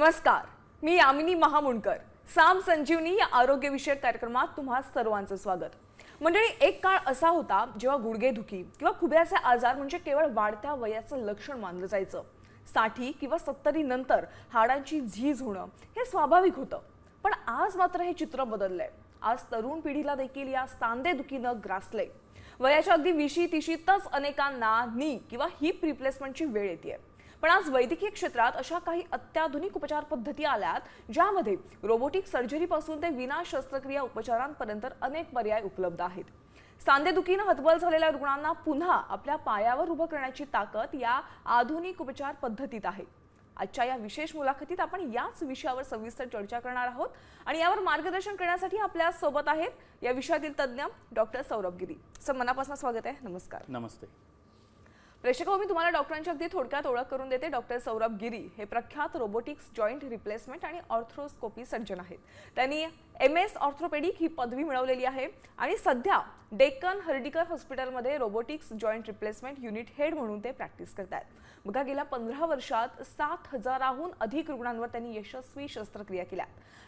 नमस्कार, मी यामिनी महामुंडकर. साम संजीवनी या आरोग्यविषयक कार्यक्रमात तुम्हा सर्वांचं स्वागत. मंडळी, एक काळ असा होता जेव्हा गुडघेदुखी किंवा खुब्याचे आजार म्हणजे केवळ वाढत्या वयाचं लक्षण मानलं जायचं. 60 किंवा 70 नंतर हाडांची झीज होणं हे स्वाभाविक होतं. पण आज मात्र हे चित्र बदललंय. आज तरुण पिढीला देखील या सांधेदुखीनं ग्रासलंय. वयाच्या अगदी 20-30तच अनेकांना नी किंवा हिप रिप्लेसमेंटची वेळ येते. पण आज वैद्यकीय क्षेत्रात अशा काही अत्याधुनिक उपचार पद्धती आल्यात ज्यामध्ये रोबोटिक सर्जरीपासून ते विना शस्त्रक्रिया उपचारांपर्यंत अनेक पर्याय उपलब्ध आहेत. सांधेदुखीनं हतबल झालेल्या रुग्णांना पुन्हा आपल्या पायावर उभं करण्याची ताकद या आधुनिक उपचार पद्धतीत आहे. आजच्या या विशेष मुलाखतीत आपण याच विषयावर सविस्तर चर्चा करणार आहोत आणि यावर मार्गदर्शन करण्यासाठी आपल्या सोबत आहेत या विषयातील तज्ञ डॉक्टर सौरभ गिरी. सर, मनापासून स्वागत आहे. नमस्कार. नमस्ते. प्रेक्षक, मी तुम्हाला डॉक्टरांची अगदी थोडक्यात ओळख करून देते. डॉक्टर सौरभ गिरी हे प्रख्यात रोबोटिक्स जॉईंट रिप्लेसमेंट आणि ऑर्थ्रोस्कोपी सर्जन आहेत. त्यांनी MS ऑर्थोपेडिक ही पदवी मिळवलेली आहे आणि सध्या डेक्कन हर्डीकर हॉस्पिटलमध्ये robotics joint replacement unit head म्हणून ते प्रॅक्टिस करतात. बघा, गेल्या 15 वर्षात 7000हून अधिक रुग्णांवर त्यांनी यशस्वी शस्त्रक्रिया केल्या.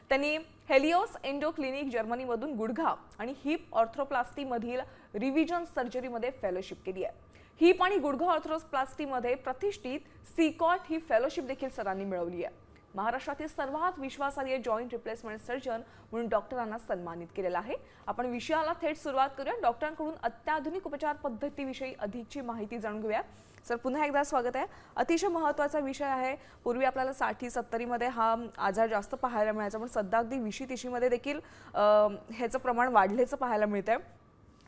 त्यांनी हेलिओस एंडो क्लिनिक जर्मनीमधून गुडघा आणि हिप ऑर्थोप्लास्टी मधील रिव्हिजन सर्जरीमध्ये फेलोशिप केली आहे. हिप आणि गुडघा ऑर्थोप्लास्टीमध्ये प्रतिष्ठित सीकॉट ही फेलोशिप देखील सरांनी मिळवली आहे. महाराष्ट्रातील सर्वात विश्वासार्ह जॉईंट रिप्लेसमेंट सर्जन म्हणून डॉक्टरांना सन्मानित केलेला आहे. आपण विषयाला थेट सुरुवात करूया. डॉक्टरांकडून अत्याधुनिक उपचार पद्धतीविषयी अधिकची माहिती जाणून घेऊया. सर, पुन्हा एकदा स्वागत आहे. अतिशय महत्त्वाचा विषय आहे. पूर्वी आपल्याला 60-70 मध्ये हा आजार जास्त पाहायला मिळायचा, पण सध्या अगदी 20-30 मध्ये देखील ह्याचं प्रमाण वाढल्याचं पाहायला मिळतंय.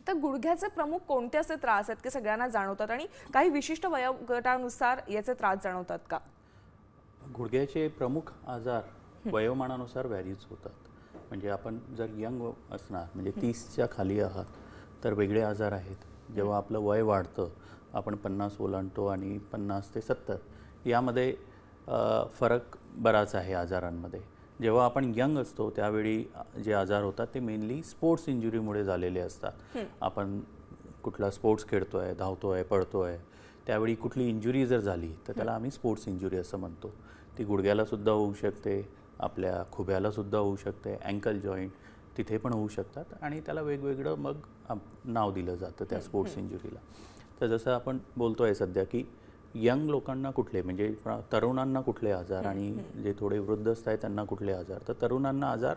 तर गुडघ्याचे प्रमुख कोणते असे त्रास आहेत की सगळ्यांना जाणवतात आणि काही विशिष्ट वयोगटानुसार याचे त्रास जाणवतात का? गुडघ्याचे प्रमुख आजार वयोमानानुसार व्हॅरीज होतात. म्हणजे आपण जर यंग असणार म्हणजे 30च्या खाली आहात तर वेगळे आजार आहेत. जेव्हा आपलं वय वाढतं, आपण 50 ओलांडतो आणि 50 ते 70 यामध्ये फरक बराच आहे आजारांमध्ये. जेव्हा आपण यंग असतो त्यावेळी जे आजार होतात ते मेनली स्पोर्ट्स इंजुरीमुळे झालेले असतात. आपण कुठला स्पोर्ट्स खेळतोय, धावतोय, पळतोय, त्यावेळी कुठली इंजुरी जर झाली तर त्याला आम्ही स्पोर्ट्स इंजुरी असं म्हणतो. ती गुडघ्याला सुद्धा होऊ शकते, आपल्या खुब्याला सुद्धा होऊ शकते, अँकल जॉईंट तिथे पण होऊ शकतात आणि त्याला वेगवेगळं मग नाव दिलं जातं त्या स्पोर्ट्स इंजुरीला. तर जसं आपण बोलतोय सध्या की यंग लोकांना कुठले म्हणजे तरुणांना कुठले आजार आणि जे थोडे वृद्धस्थ आहेत त्यांना कुठले आजार. तर तरुणांना आजार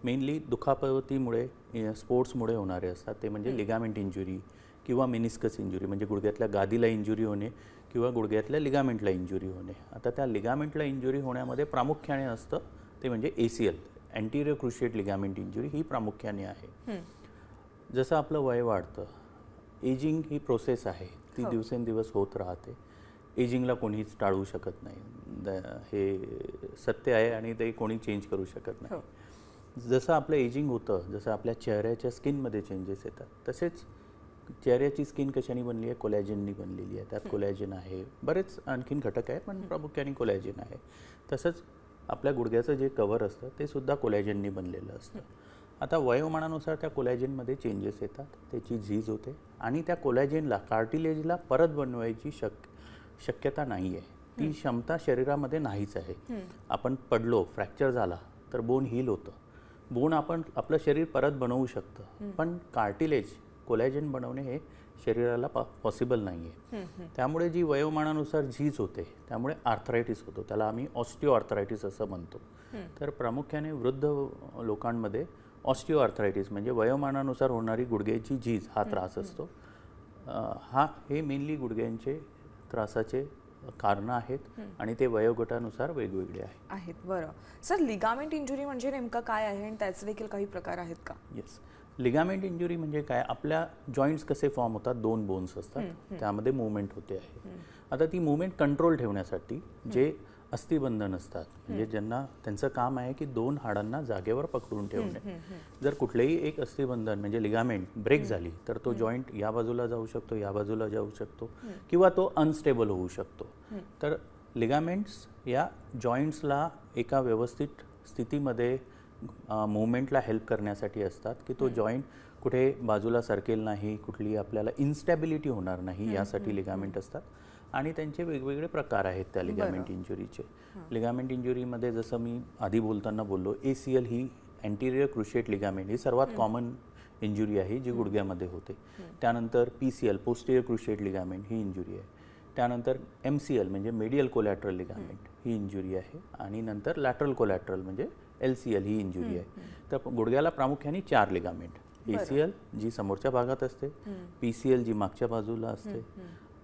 मेनली दुखापतीमुळे, स्पोर्ट्समुळे होणारे असतात. ते म्हणजे लिगामेंट इंजुरी किंवा मेनिस्कस इंजुरी म्हणजे गुडघ्यातल्या गादीला इंजुरी होणे किंवा गुडघ्यातल्या लिगामेंटला इंजुरी होणे. आता त्या लिगामेंटला इंजुरी होण्यामध्ये प्रामुख्याने असतं ते म्हणजे ACL, अँटीरियर क्रुशिएट लिगामेंट इंजुरी ही प्रामुख्याने आहे. जसं आपलं वय वाढतं, एजिंग ही प्रोसेस आहे, ती दिवसेंदिवस होत राहते. एजिंगला कोणीच टाळू शकत नाही, हे सत्य आहे आणि ते कोणी चेंज करू शकत नाही. जसं आपलं एजिंग होतं, जसं आपल्या चेहऱ्याच्या स्किनमध्ये चेंजेस येतात, तसेच चेहऱ्याची स्किन कशाने बनली आहे? कोलॅजननी बनलेली आहे. त्यात कोलॅजन आहे, बरेच आणखीन घटक आहेत पण प्रामुख्याने कोलॅजन आहे. तसंच आपल्या गुडघ्याचं जे कव्हर असतं ते सुद्धा कोलॅजननी बनलेलं असतं. आता वयोमानानुसार त्या कोलॅजनमध्ये चेंजेस येतात, त्याची झीज होते आणि त्या कोलॅजनला, कार्टिलेजला परत बनवायची शक्यता नाही आहे. ती क्षमता शरीरामध्ये नाहीच आहे. आपण पडलो, फ्रॅक्चर झाला तर बोन हील होतं. बोन आपण आपलं शरीर परत बनवू शकतं, पण कार्टिलेज, कोलॅजन बनवणे हे शरीराला पॉसिबल नाही आहे. त्यामुळे जी वयोमानानुसार झीज होते त्यामुळे आर्थरायटिस होतो. त्याला आम्ही ऑस्टिओ आर्थरायटिस असं म्हणतो. तर प्रामुख्याने वृद्ध लोकांमध्ये ऑस्टिओ आर्थरायटिस म्हणजे वयोमानानुसार होणारी गुडघ्याची झीज हा त्रास असतो. हे मेनली गुडघ्यांचे त्रासाचे कारणं आहेत आणि ते वयोगटानुसार वेगवेगळे आहेत. बरं सर, लिगामेंट इंजुरी म्हणजे नेमकं काय आहे आणि त्याचे देखील काही प्रकार आहेत का? येस, लिगामेंट इंजुरी म्हणजे काय? आपल्या जॉईंट्स कसे फॉर्म होतात? 2 बोन्स असतात, त्यामध्ये मूवमेंट होते आहे. आता ती मूवमेंट कंट्रोल ठेवण्यासाठी जे अस्थिबंधन असतात म्हणजे ज्यांना त्यांचं काम आहे की 2 हाडांना जागेवर पकडून ठेवणे. जर कुठलेही एक अस्थिबंधन म्हणजे लिगामेंट ब्रेक झाली तर तो जॉईंट या बाजूला जाऊ शकतो, या बाजूला जाऊ शकतो किंवा तो अनस्टेबल होऊ शकतो. तर लिगामेंट्स या जॉईंट्सला एका व्यवस्थित स्थितीमध्ये मूवमेंटला हेल्प करण्यासाठी असतात की तो जॉईंट कुठे बाजूला सरकेल नाही, कुठली आपल्याला इन्स्टॅबिलिटी होणार नाही, यासाठी लिगामेंट असतात. आणि त्यांचे वेगवेगळे प्रकार आहेत त्या लिगामेंट इंजुरीचे. लिगामेंट इंजुरीमध्ये जसं मी आधी बोलताना बोललो, ACL ही अँटिरियर क्रुशिएट लिगामेंट ही सर्वात कॉमन इंजुरी आहे जी गुडघ्यामध्ये होते. त्यानंतर PCL पोस्टीरियर क्रुशिएट लिगामेंट ही इंजुरी आहे. त्यानंतर MCL म्हणजे मेडियल कोलॅटरल लिगामेंट ही इंजुरी आहे. आणि नंतर लॅटरल कोलॅटरल म्हणजे LCL ही इंजुरी आहे. तर गुडघ्याला प्रामुख्याने 4 लिगामेंट, ACL जी समोरच्या भागात असते, PCL जी मागच्या बाजूला असते,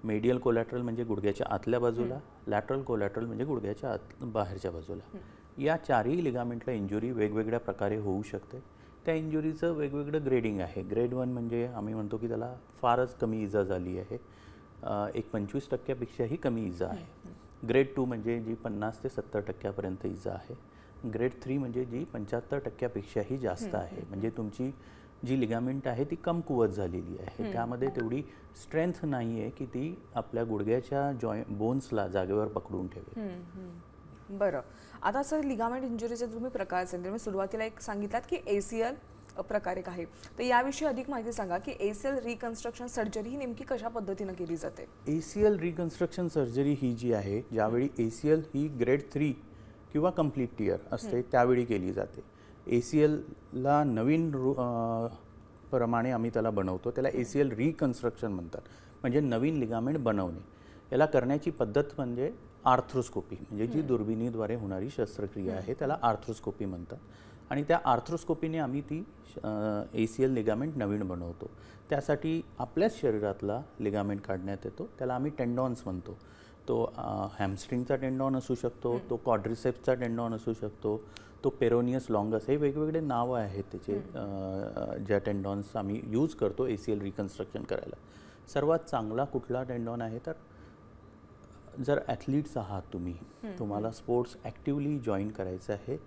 मेडियल कोलॅटरल म्हणजे गुडघ्याच्या आतल्या बाजूला, लॅटरल कोलॅटरल म्हणजे गुडघ्याच्या बाहेरच्या बाजूला. या 4ही लिगामेंटला इंजुरी वेगवेगळ्या प्रकारे होऊ शकते. त्या इंजुरीचं वेगवेगळं ग्रेडिंग आहे. ग्रेड 1 म्हणजे आम्ही म्हणतो की त्याला फारच कमी इजा झाली आहे, एक 25%पेक्षाही कमी इजा आहे. ग्रेड 2 म्हणजे जी 50 ते 70% इजा आहे. ग्रेड 3 म्हणजे जी 75%पेक्षाही जास्त आहे. म्हणजे तुमची जी लिगामेंट आहे ती कमकुवत झालेली आहे, त्यामध्ये तेवढी स्ट्रेंथ नाही आहे की ती आपल्या गुडघ्याच्या बोन्सला जागेवर पकडून ठेवेल. बरं, आता सर लिगामेंट इंजुरीचे तुम्ही प्रकार सांगितले. मी सुरुवातीला एक सांगितलात की ACL प्रकार एक आहे, तर याविषयी अधिक माहिती सांगा की ACL रिकन्स्ट्रक्शन सर्जरी ही नेमकी कशा पद्धतीने केली जाते? ACL रिकन्स्ट्रक्शन सर्जरी ही जी आहे, ज्यावेळी ACL ही ग्रेड 3 किंवा कम्प्लीट टियर असते त्यावेळी केली जाते. ACLला नवीन प्रमाणे आम्ही त्याला बनवतो, त्याला ACL रिकन्स्ट्रक्शन म्हणतात, म्हणजे नवीन लिगामेंट बनवणे. याला करण्याची पद्धत म्हणजे आर्थ्रोस्कोपी, म्हणजे जी दुर्बिणीद्वारे होणारी शस्त्रक्रिया आहे त्याला आर्थ्रोस्कोपी म्हणतात. आणि त्या आर्थ्रोस्कोपीने आम्ही ती ACL लिगामेंट नवीन बनवतो. त्यासाठी आपल्याच शरीरातला लिगामेंट काढण्यात येतो, त्याला आम्ही टेंडॉन्स म्हणतो. तो हॅमस्ट्रिंगचा टेंडॉन असू शकतो, तो क्वाड्रिसेप्सचा टेंडॉन असू शकतो, तो पेरोनियस लॉंगस, हे वेगवेगळे नावं आहेत त्याचे ज्या टेंडॉन्स आम्ही यूज करतो ACL रिकन्स्ट्रक्शन करायला. सर्वात चांगला कुठला टेंडॉन आहे तर जर ॲथलीट्स आहात तुम्ही, तुम्हाला स्पोर्ट्स ॲक्टिवली जॉईन करायचं आहे,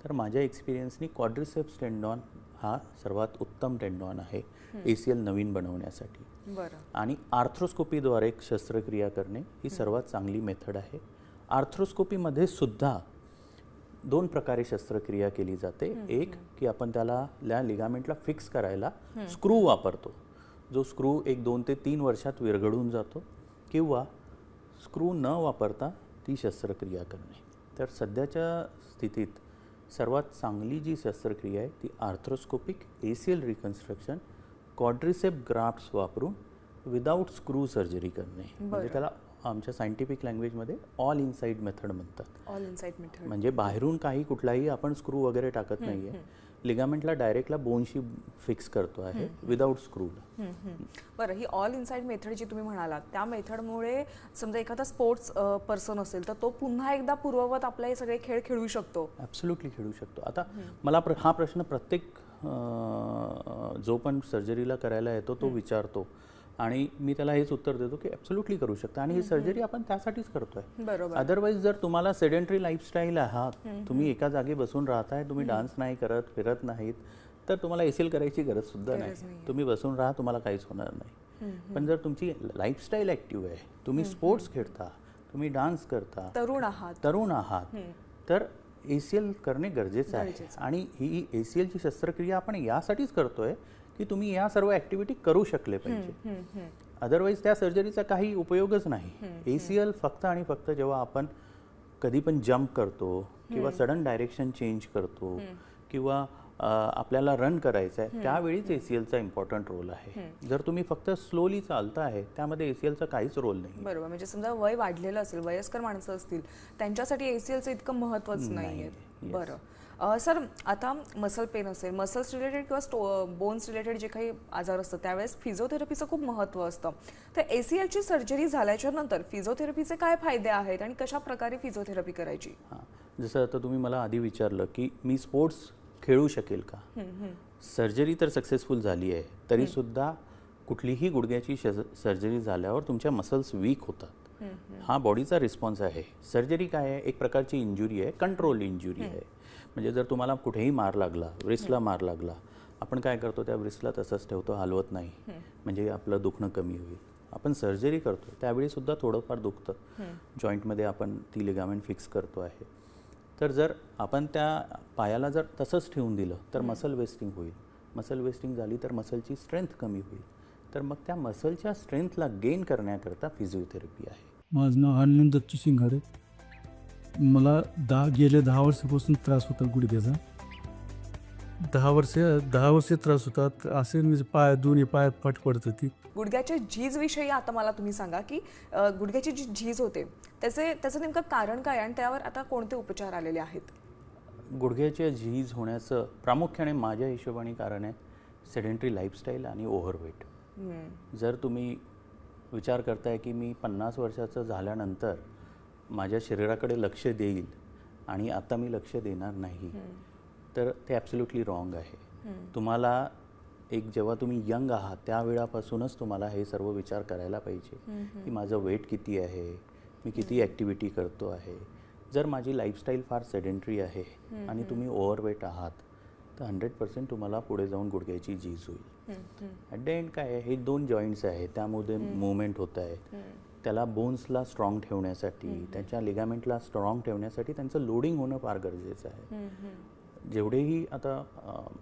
तर माझ्या एक्सपिरियन्सनी क्वाड्रिसेप्स टेंडॉन हा सर्वात उत्तम टेंडॉन आहे ACL नवीन बनवण्यासाठी. आणि आर्थ्रोस्कोपीद्वारे शस्त्रक्रिया करणे ही सर्वात चांगली मेथड आहे. आर्थ्रोस्कोपीमध्ये सुद्धा 2 प्रकारे शस्त्रक्रिया केली जाते. एक की आपण त्याला लिगामेंटला फिक्स करायला स्क्रू वापरतो, जो स्क्रू 1-2 ते 3 वर्षात विरघळून जातो, किंवा स्क्रू न वापरता ती शस्त्रक्रिया करणे. तर सध्याच्या स्थितीत सर्वात चांगली जी शस्त्रक्रिया आहे ती arthroscopic ACL reconstruction quadricep grafts वापरून विदाऊट स्क्रू सर्जरी करणे. म्हणजे त्याला आमच्या सायंटिफिक लँग्वेजमध्ये ऑल इनसाइड मेथड म्हणतात. ऑल इनसाइड मेथड म्हणजे बाहेरून कुठलाही आपण स्क्रू वगैरे टाकत नाहीये, लिगामेंटला डायरेक्टला बोनशी फिक्स करतो आहे विदाऊट स्क्रू. बरं, ही ऑल इनसाइड मेथड जी तुम्ही म्हणालात त्या मेथडमुळे समजा एखादा स्पोर्ट्स पर्सन असेल तर तो पुन्हा एकदा पूर्ववत आपले हे सगळे खेळ खेळू शकतो? ॲब्सोल्युटली खेळू शकतो. आता मला हा प्रश्न प्रत्येक जो पण सर्जरीला करायला येतो तो विचारतो, आणि मी त्याला हेच उत्तर देतो की ॲब्सोल्युटली करू शकता, आणि ही सर्जरी आपण त्यासाठीच करतोय. बरोबर. अदरवाईज जर तुम्हाला सेडेंटरी लाईफस्टाईल आहात, तुम्ही एका जागी बसून राहताय, तुम्ही डान्स नाही करत, फिरत नाहीत, तर तुम्हाला ACL करायची गरज सुद्धा नाही. तुम्ही बसून राहा, तुम्हाला काहीच होणार नाही. पण जर तुमची लाईफस्टाईल ॲक्टिव्ह आहे, तुम्ही स्पोर्ट्स खेळता, तुम्ही डान्स करता, तरुण आहात, तर ACL करणे गरजेचं आहे. आणि ही ACLची शस्त्रक्रिया आपण यासाठीच करतोय की तुम्ही या सर्व ॲक्टिव्हिटी करू शकले पाहिजे. अदरवाईज त्या सर्जरीचा काही उपयोगच नाही. ACL फक्त आणि फक्त जेव्हा आपण कधी पण जंप करतो, किंवा सडन डायरेक्शन चेंज करतो, किंवा आपल्याला रन करायचं आहे, त्यावेळीच ACLचा इम्पॉर्टंट रोल आहे. जर तुम्ही फक्त स्लोली चालता आहे त्यामध्ये ACLचा काहीच रोल नाही. बरोबर. म्हणजे समजा वय वाढलेलं असेल, वयस्कर माणसं असतील, त्यांच्यासाठी ACLचं इतकं महत्त्वच नाही आहे. बरं सर, आता मसल पेन असेल, मसल्स रिलेटेड किंवा बोन्स रिलेटेड जे काही आजार असतात त्यावेळेस फिजिओथेरपीचं खूप महत्त्व असतं. तर ACLची सर्जरी झाल्याच्या नंतर फिजिओथेरपीचे काय फायदे आहेत आणि कशा प्रकारे फिजिओथेरपी करायची? जसं आता तुम्ही मला आधी विचारलं की मी स्पोर्ट्स खेळू शकेल का. सर्जरी तर सक्सेसफुल झाली आहे, तरी सुद्धा कुठलीही गुडघ्याची सर्जरी झाल्यावर तुमच्या मसल्स वीक होतात. हा बॉडीचा रिस्पॉन्स आहे. सर्जरी काय आहे, एक प्रकारची इंजुरी आहे, कंट्रोल इंजुरी आहे. म्हणजे जर तुम्हाला कुठेही मार लागला, व्रिस्टला मार लागला, आपण काय करतो, त्या व्रिस्टला तसंच ठेवतो, हलवत नाही, म्हणजे आपलं दुखणं कमी होईल. आपण सर्जरी करतो त्यावेळी सुद्धा थोडंफार दुखतं, जॉईंटमध्ये आपण ती लिगामेंट फिक्स करतो आहे. तर जर आपण त्या पायाला जर तसंच ठेवून दिलं तर मसल वेस्टिंग होईल. मसल वेस्टिंग झाली तर मसलची स्ट्रेंथ कमी होईल. तर मग त्या मसलच्या स्ट्रेंथला गेन करण्याकरता फिजिओथेरपी आहे. माझं नाव आनंद दत्तू शिंगारे. मला गेल्या 10 वर्षापासून त्रास होता गुडघ्याचा. 10 वर्ष त्रास होतात. असे म्हणजे दोन्ही पायात फट पडत होती. गुडघ्याच्या झीज विषयी आता मला तुम्ही सांगा की गुडघ्याची जी झीज होते त्याचं नेमकं कारण काय आणि त्यावर आता कोणते उपचार आलेले आहेत? गुडघ्याच्या झीज होण्याचं प्रामुख्याने माझ्या हिशोबाने कारण आहे सेडेंटरी लाईफस्टाईल आणि ओव्हरवेट. जर तुम्ही विचार करताय की मी 50 वर्षाचं झाल्यानंतर माझ्या शरीराकडे लक्ष देईल आणि आता मी लक्ष देणार नाही, तर ते ॲब्सोल्युटली रॉंग आहे. तुम्हाला जेव्हा तुम्ही यंग आहात त्यावेळापासूनच तुम्हाला हे सर्व विचार करायला पाहिजे की माझं वेट किती आहे, मी किती ॲक्टिव्हिटी करतो आहे. जर माझी लाईफस्टाईल फार सेडेंटरी आहे आणि तुम्ही ओव्हरवेट आहात तर 100% तुम्हाला पुढे जाऊन गुडघ्याची झीज होईल. ॲट द एंड काय आहे, हे 2 जॉईंट्स आहेत, त्यामध्ये मुवमेंट होत आहे. त्याला बोन्सला स्ट्रॉंग ठेवण्यासाठी, त्याच्या लिगामेंटला स्ट्रॉंग ठेवण्यासाठी त्यांचं लोडिंग होणं फार गरजेचं आहे. जेवढेही आता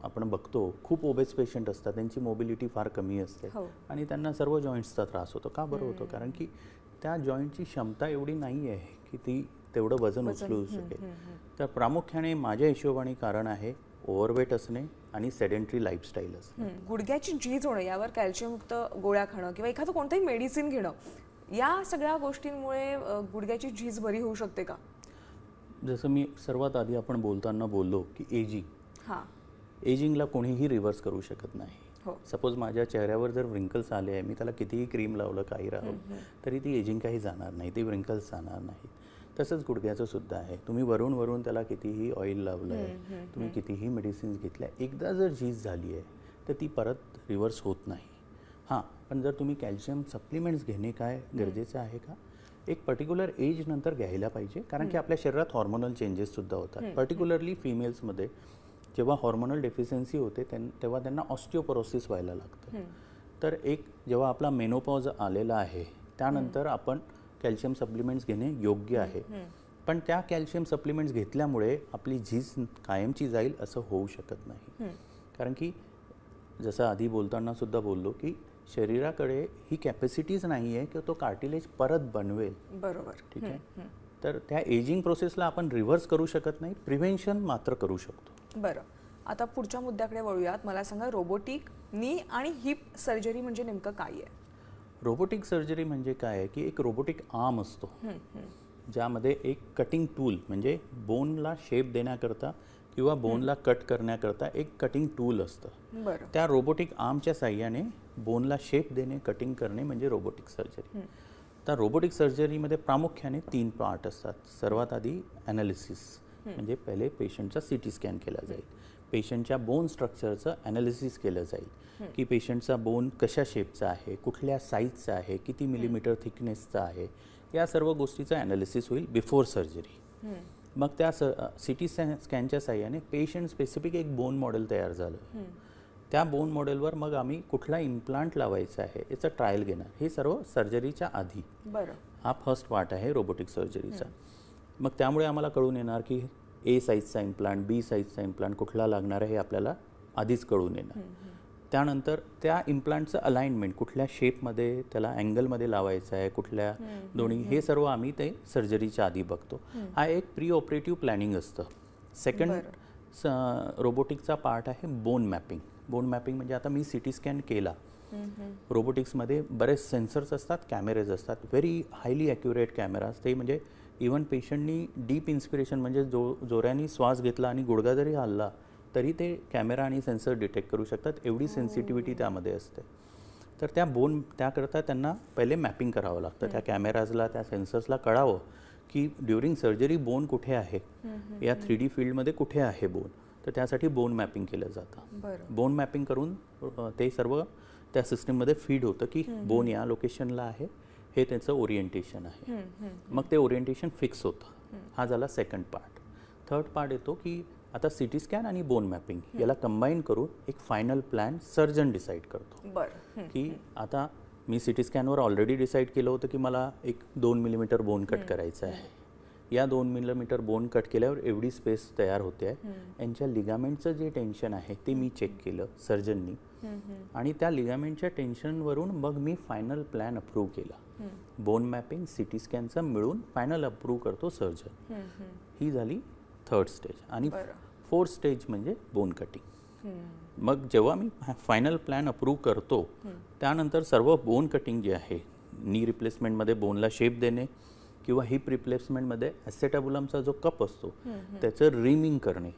आपण बघतो खूप ओबेस पेशंट असतात, त्यांची मोबिलिटी फार कमी असते आणि त्यांना सर्व जॉईंट्सचा त्रास होतो. का बरं होतो? कारण की त्या जॉईंटची क्षमता एवढी नाही आहे की ती तेवढं वजन उचलू शकेल. तर प्रामुख्याने माझ्या हिशोबाने कारण आहे ओव्हरवेट असणे आणि सेडेंटरी लाईफस्टाईल असणे. गुडघ्याची झीज होणं, यावर कॅल्शियमयुक्त गोळ्या खाणं किंवा एखादं कोणतंही मेडिसिन घेणं, या सगळ्या गोष्टींमुळे गुडघ्याची झीज बरी होऊ शकते का? जसं मी सर्वात आधी आपण बोलताना बोललो की एजिंगला कोणीही रिव्हर्स करू शकत नाही. सपोज माझ्या चेहऱ्यावर जर व्रिंकल्स आले आहे, मी त्याला कितीही क्रीम लावलं, काही राहलं, तरी ती एजिंग काही जाणार नाही, ती व्रिंकल्स जाणार नाही. तसंच गुडघ्याचं सुद्धा आहे. तुम्ही वरून त्याला कितीही ऑइल लावलं आहे, तुम्ही कितीही मेडिसिन्स घेतल्या, एकदा जर झीज झाली आहे तर ती परत रिव्हर्स होत नाही. हां, पण जर तुम्ही कॅल्शियम सप्लिमेंट्स घेणे काय गरजेचं आहे का? एक पर्टिक्युलर एज नंतर घ्यायला पाहिजे, कारण की आपल्या शरीरात हॉर्मोनल चेंजेससुद्धा होतात. पर्टिक्युलरली फिमेल्समध्ये जेव्हा हॉर्मोनल डेफिशियन्सी होते तेव्हा त्यांना ऑस्टिओपोरोसिस व्हायला लागतं. तर जेव्हा आपला मेनोपॉज आलेला आहे त्यानंतर आपण कॅल्शियम सप्लिमेंट्स घेणे योग्य आहे. पण त्या कॅल्शियम सप्लिमेंट्स घेतल्यामुळे आपली झीज कायमची जाईल असं होऊ शकत नाही. कारण की जसं आधी बोलताना सुद्धा बोललो की शरीराकडे ही कॅपॅसिटीज नाही आहे की तो कार्टिलेज परत बनवेल. बरोबर. ठीक आहे. तर त्या एजिंग प्रोसेसला आपण रिव्हर्स करू शकत नाही, प्रिव्हेन्शन मात्र करू शकतो. बरं, आता पुढच्या मुद्द्याकडे वळूयात. मला सांगा, रोबोटिक नी आणि हिप सर्जरी म्हणजे नेमकं काय आहे? रोबोटिक सर्जरी म्हणजे काय आहे की एक रोबोटिक आर्म असतो ज्यामध्ये एक कटिंग टूल, म्हणजे बोनला शेप देण्याकरता किंवा बोनला कट करण्याकरता एक कटिंग टूल असतं. त्या रोबोटिक आर्मच्या साह्याने बोनला शेप देणे, कटिंग करणे म्हणजे रोबोटिक सर्जरी. तर रोबोटिक सर्जरीमध्ये प्रामुख्याने 3 पार्ट असतात. सर्वात आधी ॲनालिसिस, म्हणजे पहिले पेशंटचा CT स्कॅन केला जाईल, पेशंटच्या बोन स्ट्रक्चरचं ॲनालिसिस केलं जाईल की पेशंटचा बोन कशा शेपचा आहे, कुठल्या साईजचा आहे, किती मिलीमीटर थिकनेसचा आहे, या सर्व गोष्टीचं ॲनालिसिस होईल बिफोर सर्जरी. मग त्या CT स्कॅनच्या साह्याने पेशंट स्पेसिफिक एक बोन मॉडेल तयार झालं. त्या बोन मॉडेलवर मग आम्ही कुठला इम्प्लांट लावायचा आहे याचं ट्रायल घेणार. हे सर्व सर्जरीच्या आधी. हा फर्स्ट पार्ट आहे रोबोटिक सर्जरीचा. मग त्यामुळे आम्हाला कळून येणार की A साईजचा इम्प्लांट, B साईजचा इम्प्लांट कुठला लागणार आहे हे आपल्याला आधीच कळून येणार. त्यानंतर त्या इम्प्लांटचं अलाइनमेंट कुठल्या शेपमध्ये, त्याला अँगलमध्ये लावायचं आहे, कुठल्या दोन्ही, हे सर्व आम्ही ते सर्जरीच्या आधी बघतो. हा एक प्री ऑपरेटिव्ह प्लॅनिंग असतं. सेकंड रोबोटिकचा पार्ट आहे बोन मॅपिंग. बोन मॅपिंग म्हणजे आता मी CT स्कॅन केला, रोबोटिक्समध्ये बरेच सेन्सर्स असतात, कॅमेरेज असतात, व्हेरी हायली ॲक्युरेट कॅमेराज. ते म्हणजे इवन पेशंटनी डीप इन्स्पिरेशन म्हणजे जोऱ्याने श्वास घेतला आणि गुडघा जरी हलला तरी ते कॅमेरा आणि सेन्सर डिटेक्ट करू शकतात, एवढी सेन्सिटिव्हिटी त्यामध्ये असते. तर त्याकरता त्यांना पहिले मॅपिंग करावं लागतं. त्या कॅमेराजला, त्या सेन्सर्सला कळावं की ड्युरिंग सर्जरी बोन कुठे आहे, या 3D फील्डमध्ये कुठे आहे बोन. तर त्यासाठी बोन मॅपिंग केलं जातं. बोन मॅपिंग करून ते सर्व त्या सिस्टीममध्ये फीड होतं की बोन या लोकेशनला आहे, हे त्याचं ओरिएंटेशन आहे. मग ते ओरिएंटेशन फिक्स होतं. हा झाला सेकंड पार्ट. थर्ड पार्ट येतो की आता CT स्कॅन आणि बोन मॅपिंग याला कंबाईन करून एक फायनल प्लॅन सर्जन डिसाईड करतो. की आता मी CT स्कॅनवर ऑलरेडी डिसाईड केलं होतं की मला एक 2 मिलीमीटर बोन कट करायचं आहे. या 2 मिलीमीटर बोन कट केल्यावर एवढी स्पेस तयार होते आहे. यांच्या लिगामेंटचं जे टेन्शन आहे ते मी चेक केलं सर्जननी, आणि त्या लिगामेंटच्या टेन्शनवरून मग मी फायनल प्लॅन अप्रूव्ह केला. बोन मॅपिंग सिटी स्कॅनचा मिळून फायनल अप्रूव्ह करतो सर्जन. ही झाली 3rd स्टेज. आणि 4th स्टेज म्हणजे बोन कटिंग. मग जेव्हा मी फायनल प्लॅन अप्रूव्ह करतो त्यानंतर सर्व बोन कटिंग जे आहे, नी रिप्लेसमेंटमध्ये बोनला शेप देणे किंवा हिप रिप्लेसमेंटमध्ये ॲसेटाबुलमचा जो कप असतो त्याचं रिमिंग करणे,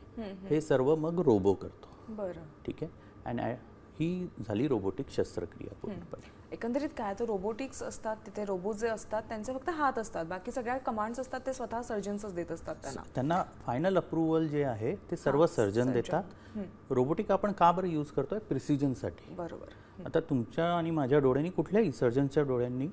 हे सर्व मग रोबो करतो. बरं. ठीक आहे. आणि ही झाली रोबोटिक शस्त्रक्रिया पूर्णपणे. एकंदरीत काय तर रोबोटिक्स असतात, तिथे रोबो जे असतात त्यांचे फक्त हात असतात, बाकी सगळ्या कमांड्स असतात ते स्वतः सर्जन्सच देत असतात त्यांना फायनल अप्रुव्हल जे आहे ते सर्व सर्जन देतात. रोबोटिक आपण का बरं यूज करतोय? प्रिसिजनसाठी. बरोबर. आता तुमच्या आणि माझ्या डोळ्यांनी, कुठल्याही सर्जनच्या डोळ्यांनी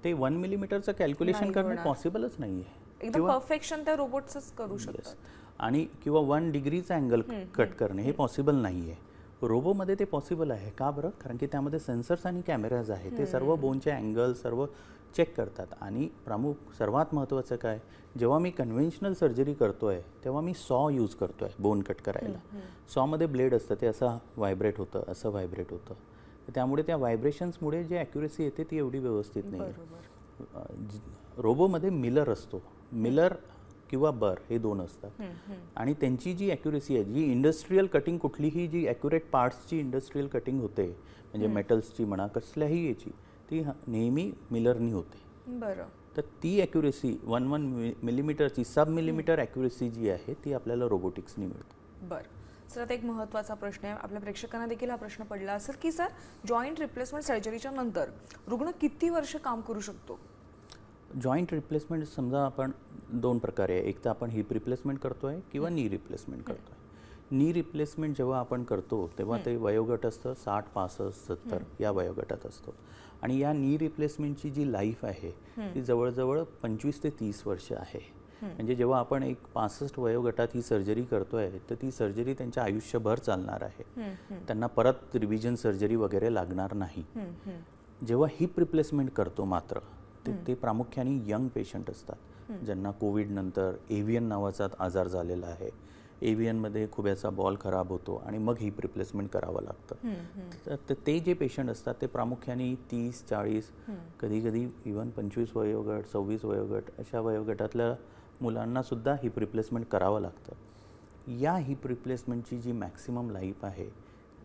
ते 1 मिलीमीटरचं कॅल्क्युलेशन करणं पॉसिबलच नाही आहे. एकदम परफेक्शन त्या रोबोट्सच करू शकतात. आणि किंवा 1 डिग्रीचा अँगल कट करणे हे पॉसिबल नाही आहे. रोबोमध्ये ते पॉसिबल आहे. का बरं? कारण की त्यामध्ये सेन्सर्स आणि कॅमेराज आहे. ते सर्व बोनचे अँगल सर्व चेक करतात. आणि सर्वात महत्त्वाचं काय, जेव्हा मी कन्व्हेन्शनल सर्जरी करतोय तेव्हा मी सॉ यूज करतोय बोन कट करायला. सॉमध्ये ब्लेड असतं, ते असं व्हायब्रेट होतं, असं व्हायब्रेट होतं. त्यामुळे त्या व्हायब्रेशन्समुळे जे ॲक्युरेसी येते ती एवढी व्यवस्थित नाही. रोबोमध्ये मिलर असतो. मिलर किंवा बर हे 2 असतात. आणि त्यांची जी ॲक्युरेसी आहे, जी इंडस्ट्रीयल कटिंग, कुठलीही जी ॲक्युरेट पार्ट्सची इंडस्ट्रीयल कटिंग होते, म्हणजे मेटल्सची म्हणा, कसल्याही याची, ती नेहमी मिलरनी होते. बरं. तर ती ॲक्युरेसी 1 मिलीमीटरची, सब मिलीमीटर ॲक्युरेसी जी आहे ती आपल्याला रोबोटिक्सनी मिळते. बरं. सर, आता एक महत्त्वाचा प्रश्न आहे, आपल्या प्रेक्षकांना देखील हा प्रश्न पडला असेल की सर, जॉईंट रिप्लेसमेंट सर्जरीच्या नंतर रुग्ण किती वर्ष काम करू शकतो? जॉईंट रिप्लेसमेंट समजा आपण 2 प्रकारे आहे. एक तर आपण हिप रिप्लेसमेंट करतोय किंवा नी रिप्लेसमेंट करतोय. नी रिप्लेसमेंट जेव्हा आपण करतो तेव्हा ते वयोगट असतं 60, 65, 70 या वयोगटात असतो. आणि या नी रिप्लेसमेंटची जी लाईफ आहे ती जवळजवळ 25 ते 30 वर्ष आहे. म्हणजे जेव्हा आपण एक 65 वयोगटात ही सर्जरी करतोय तर ती सर्जरी त्यांच्या आयुष्यभर चालणार आहे. त्यांना परत रिव्हिजन सर्जरी वगैरे लागणार नाही. जेव्हा हिप रिप्लेसमेंट करतो मात्र ते प्रामुख्याने यंग पेशंट असतात, ज्यांना कोविड नंतर एव्हियन नावाचा आजार झालेला आहे. एव्हियनमध्ये खुब्याचा बॉल खराब होतो आणि मग हिप रिप्लेसमेंट करावं लागतं. तर ते जे पेशंट असतात ते प्रामुख्याने 30, 40, कधी कधी इव्हन 25 वयोगट, 26 वयोगट अशा वयोगटातल्या मुलांना सुद्धा हिप रिप्लेसमेंट करावं लागतं. या हिप रिप्लेसमेंटची जी मॅक्सिमम लाईफ आहे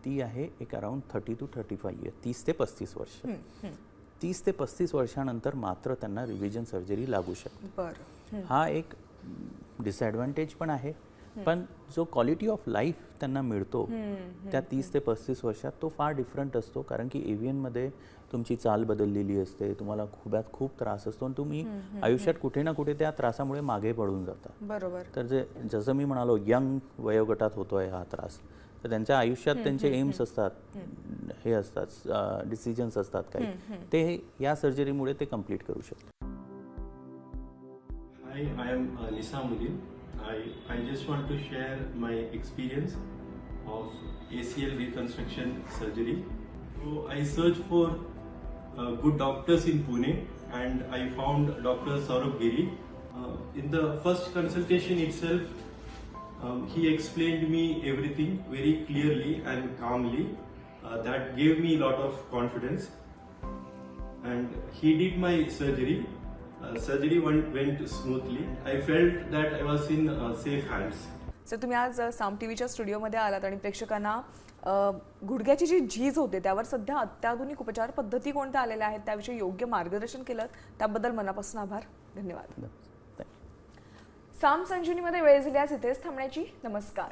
ती आहे एक अराउंड 30 to 35 इयर, 30 ते 35 वर्ष. 30 ते 35 वर्षानंतर मात्र त्यांना रिव्हिजन सर्जरी लागू शकते. बरं. हा एक डिसएडव्हान्टेज पण आहे, पण जो क्वालिटी ऑफ लाईफ त्यांना मिळतो त्या 30 ते 35 वर्षात तो फार डिफरंट असतो. कारण की एव्हियनमध्ये तुमची चाल बदललेली असते, तुम्हाला खूप त्रास असतो आणि तुम्ही आयुष्यात कुठे ना कुठे त्या त्रासामुळे मागे पडून जाता. बरोबर. तर जसं मी म्हणालो यंग वयोगटात होतोय हा त्रास, तर त्यांच्या आयुष्यात त्यांचे एम्स असतात, हे असतात, डिसिजन्स असतात काही, ते या सर्जरीमुळे ते कंप्लीट करू शकतात. Hi, I am Nisamuddin. I just want to share my experience of ACL reconstruction surgery. So I searched for good doctors in Pune and I found Dr. Saurabh Giri. In the first consultation itself, he explained me everything very clearly and calmly. That gave me a lot of confidence. And he did my surgery. Surgery went smoothly. I felt that I was in safe hands. Sir, तुम्ही आज साम टीव्हीच्या स्टुडिओमध्ये आलात आणि प्रेक्षकांना गुडघ्याची जी झीज होते त्यावर सध्या अत्याधुनिक उपचार पद्धती कोणत्या आलेल्या आहेत त्याविषयी योग्य मार्गदर्शन केलं, त्याबद्दल मनापासून आभार. धन्यवाद. साम संजीवनीमध्ये वेळ झाल्यास इथेच थांबण्याची. नमस्कार.